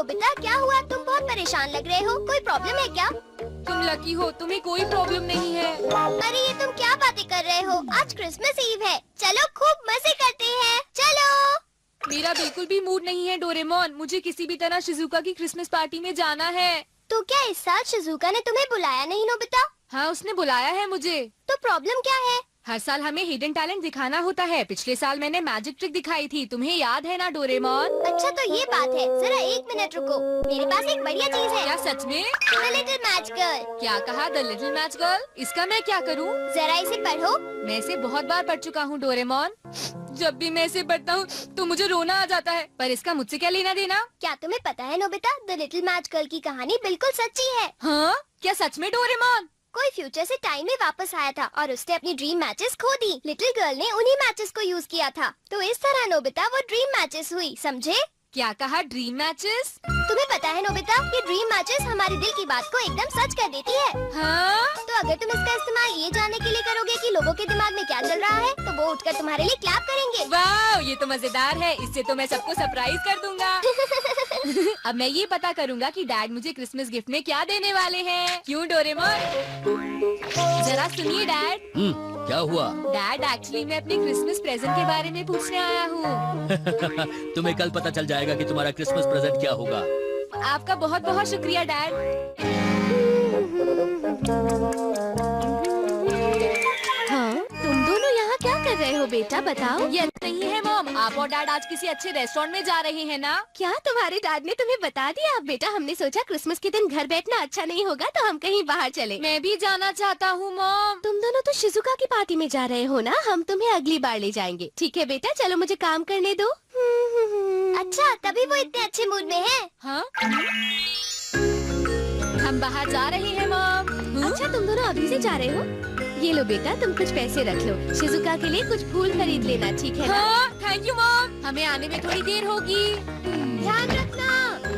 Nobita, क्या हुआ? तुम बहुत परेशान लग रहे हो। कोई प्रॉब्लम है क्या? तुम लकी हो, तुम्हें कोई प्रॉब्लम नहीं है। अरे ये तुम क्या बातें कर रहे हो? आज क्रिसमस ईव है। चलो खूब मजे करते हैं। चलो। मेरा बिल्कुल भी मूड नहीं है डोरेमोन। मुझे किसी भी तरह शिजुका की क्रिसमस पार्टी में जाना है। तो क्या इस साल शिजुका ने तुम्हें बुलाया नहीं नोबिता? हाँ, उसने बुलाया है मुझे। तो प्रॉब्लम क्या है? हर साल हमें हिडन टैलेंट दिखाना होता है। पिछले साल मैंने मैजिक ट्रिक दिखाई थी, तुम्हें याद है ना डोरेमोन? अच्छा तो ये बात है। जरा एक मिनट रुको, मेरे पास एक बढ़िया चीज है। क्या सच में? The little match girl. क्या कहा? The little match girl? इसका मैं क्या करूँ? जरा इसे पढ़ो। मैं इसे बहुत बार पढ़ चुका हूँ डोरेमोन। जब भी मैं इसे पढ़ता हूँ तो मुझे रोना आ जाता है। पर इसका मुझसे क्या लेना देना? क्या तुम्हें पता है Nobita, the little match girl की कहानी बिल्कुल सच्ची है। हाँ, क्या सच में डोरेमोन? कोई फ्यूचर से टाइम में वापस आया था और उसने अपनी ड्रीम मैचेस खो दी। लिटिल गर्ल ने उन्हीं मैचेस को यूज किया था। तो इस तरह नोबिता वो ड्रीम मैचेस हुई, समझे? क्या कहा? Dream matches? तुम्हें पता है नोबिता, ये ड्रीम मैचेस हमारे दिल की बात को एकदम सच कर देती है। हाँ? तो अगर तुम इसका इस्तेमाल ये जानने के लिए करोगे कि लोगों के दिमाग में क्या चल रहा है, तो वो उठकर तुम्हारे लिए क्लैप करेंगे। वाह, ये तो मजेदार है। इससे तो मैं सबको सरप्राइज कर दूंगा। अब मैं ये पता करूंगा कि डैड मुझे क्रिसमस गिफ्ट में क्या देने वाले हैं। क्यों डोरेमोन? जरा सुनिए डैड। क्या हुआ? डैड, एक्चुअली मैं अपने क्रिसमस प्रेजेंट के बारे में पूछने आया हूँ। तुम्हें कल पता चल जाएगा कि तुम्हारा क्रिसमस प्रेजेंट क्या होगा। आपका बहुत बहुत शुक्रिया डैड। हाँ, तुम दोनों यहाँ क्या कर रहे हो बेटा, बताओ। ये नहीं है मॉम, आप और डैड आज किसी अच्छे रेस्टोरेंट में जा रहे हैं ना? क्या तुम्हारे डैड ने तुम्हें बता दिया? बेटा, हमने सोचा क्रिसमस के दिन घर बैठना अच्छा नहीं होगा, तो हम कहीं बाहर चले। मैं भी जाना चाहता हूँ मॉम। तुम दोनों तो शिजुका की पार्टी में जा रहे हो ना, हम तुम्हें अगली बार ले जाएंगे। ठीक है बेटा, चलो मुझे काम करने दो। अच्छा, तभी वो इतने अच्छे मूड में है। हाँ? हम बाहर जा रहे हैं मॉम। अच्छा, तुम दोनों अभी से जा रहे हो? ये लो बेटा, तुम कुछ पैसे रख लो। शिजुका के लिए कुछ फूल खरीद लेना, ठीक है ना? हाँ, थैंक यू मॉम। हमें आने में थोड़ी देर होगी। ध्यान रखना।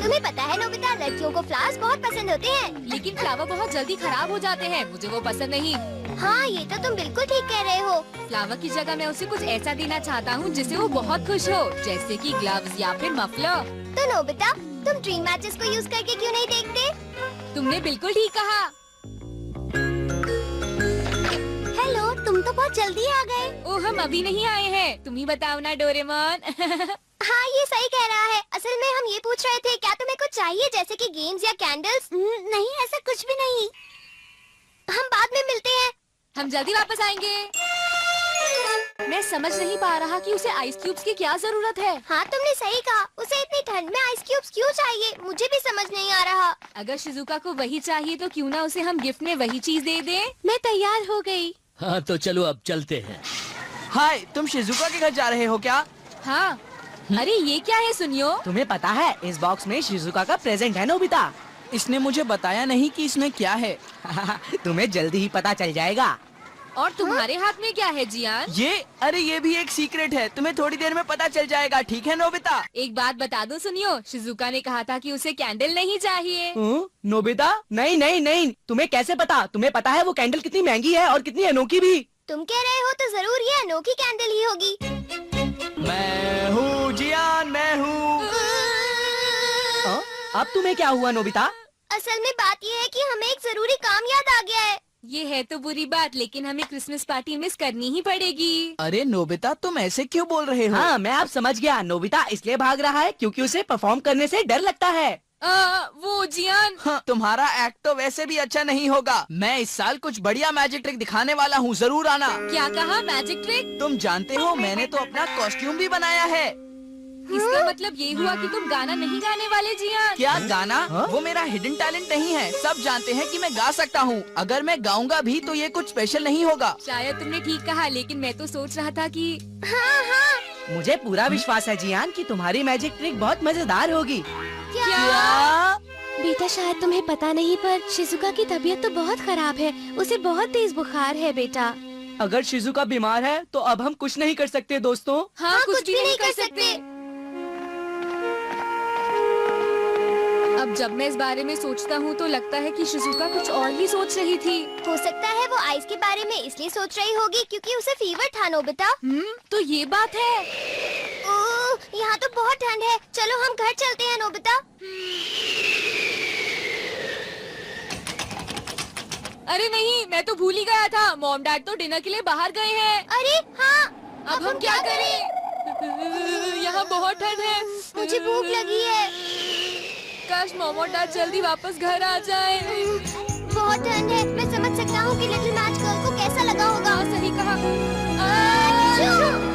तुम्हें पता है नोबिता, लड़कियों को फ्लावर्स बहुत पसंद होते हैं। लेकिन फ्लावर बहुत जल्दी खराब हो जाते हैं, मुझे वो पसंद नहीं। हाँ, ये तो तुम बिल्कुल ठीक कह रहे हो। फ्लावर की जगह मैं उसे कुछ ऐसा देना चाहता हूँ जिससे वो बहुत खुश हो, जैसे कि ग्लव्स या फिर मफलर। तो नोबिता, तुम ड्रीम मैचेस को यूज करके क्यों नहीं देखते? तुमने बिल्कुल ठीक कहा। हेलो, तुम तो बहुत जल्दी आ गए। ओह, हम अभी नहीं आए हैं। तुम ही बताओ ना डोरेमोन। हाँ, ये सही कह रहा है। असल में हम ये पूछ रहे थे, क्या तुम्हें कुछ चाहिए जैसे कि गेम्स या कैंडल्स? नहीं, ऐसा कुछ भी नहीं। हम बाद में मिलते हैं। हम जल्दी वापस आएंगे। मैं समझ नहीं पा रहा कि उसे आइस क्यूब्स की क्या जरूरत है। हाँ, तुमने सही कहा। उसे इतनी ठंड में आइस क्यूब्स क्यों चाहिए, मुझे भी समझ नहीं आ रहा। अगर शिजुका को वही चाहिए तो क्यों ना उसे हम गिफ्ट में वही चीज दे दें। मैं तैयार हो गई। हाँ तो चलो अब चलते हैं। हाय, तुम शिजुका के घर जा रहे हो क्या? हाँ। अरे ये क्या है सुनियो? तुम्हें पता है इस बॉक्स में शिजुका का प्रेजेंट है नोबिता। इसने मुझे बताया नहीं कि इसमें क्या है। तुम्हें जल्दी ही पता चल जाएगा। और तुम्हारे हाथ में क्या है जियान? ये भी एक सीक्रेट है, तुम्हें थोड़ी देर में पता चल जाएगा, ठीक है नोबिता? एक बात बता दूं सुनियो, शिजुका ने कहा था कि उसे कैंडल नहीं चाहिए। नोबिता, नहीं नहीं नहीं, तुम्हें कैसे पता? तुम्हें पता है वो कैंडल कितनी महंगी है और कितनी अनोखी भी। तुम कह रहे हो तो जरूर ये अनोखी कैंडल ही होगी। मैं हूँ जियान, मैं हूँ। अब तुम्हें क्या हुआ नोबिता? असल में बात ये है कि हमें एक जरूरी काम याद आ गया है। ये है तो बुरी बात, लेकिन हमें क्रिसमस पार्टी मिस करनी ही पड़ेगी। अरे नोबिता, तुम ऐसे क्यों बोल रहे हो? हाँ, मैं अब समझ गया। नोबिता इसलिए भाग रहा है क्योंकि उसे परफॉर्म करने से डर लगता है। वो जियान। हाँ, तुम्हारा एक्ट तो वैसे भी अच्छा नहीं होगा। मैं इस साल कुछ बढ़िया मैजिक ट्रिक दिखाने वाला हूँ, जरूर आना। क्या कहा? Magic trick? तुम जानते हो मैंने तो अपना कॉस्ट्यूम भी बनाया है। इसका मतलब ये हुआ कि तुम गाना नहीं गाने वाले जियान? क्या गाना? वो मेरा हिडन टैलेंट नहीं है। सब जानते हैं कि मैं गा सकता हूँ। अगर मैं गाऊंगा भी तो ये कुछ स्पेशल नहीं होगा। शायद तुमने ठीक कहा, लेकिन मैं तो सोच रहा था कि हाँ, मुझे पूरा विश्वास है जियान कि तुम्हारी मैजिक ट्रिक बहुत मजेदार होगी। क्या? बेटा, शायद तुम्हें पता नहीं, पर शिजुका की तबीयत तो बहुत खराब है। उसे बहुत तेज बुखार है बेटा। अगर शिजुका बीमार है तो अब हम कुछ नहीं कर सकते दोस्तों। हाँ, कुछ भी नहीं कर सकते। अब जब मैं इस बारे में सोचता हूँ तो लगता है कि शिजुका कुछ और ही सोच रही थी। हो सकता है वो आइस के बारे में इसलिए सोच रही होगी क्योंकि उसे फीवर था नोबिता। तो ये बात है। ओह, यहाँ तो बहुत ठंड है। चलो हम घर चलते हैं नोबिता। अरे नहीं, मैं तो भूल ही गया था। मॉम डैड तो डिनर के लिए बाहर गए हैं। अरे हाँ, अब हम क्या करें? यहाँ बहुत ठंड है। मुझे भूख लगी है। काश मॉम और डैड जल्दी वापस घर आ जाए। बहुत ठंड है। मैं समझ सकता हूँ कि लिटिल मैच गर्ल को कैसा लगा होगा। हाँ, सही कहा। achoo!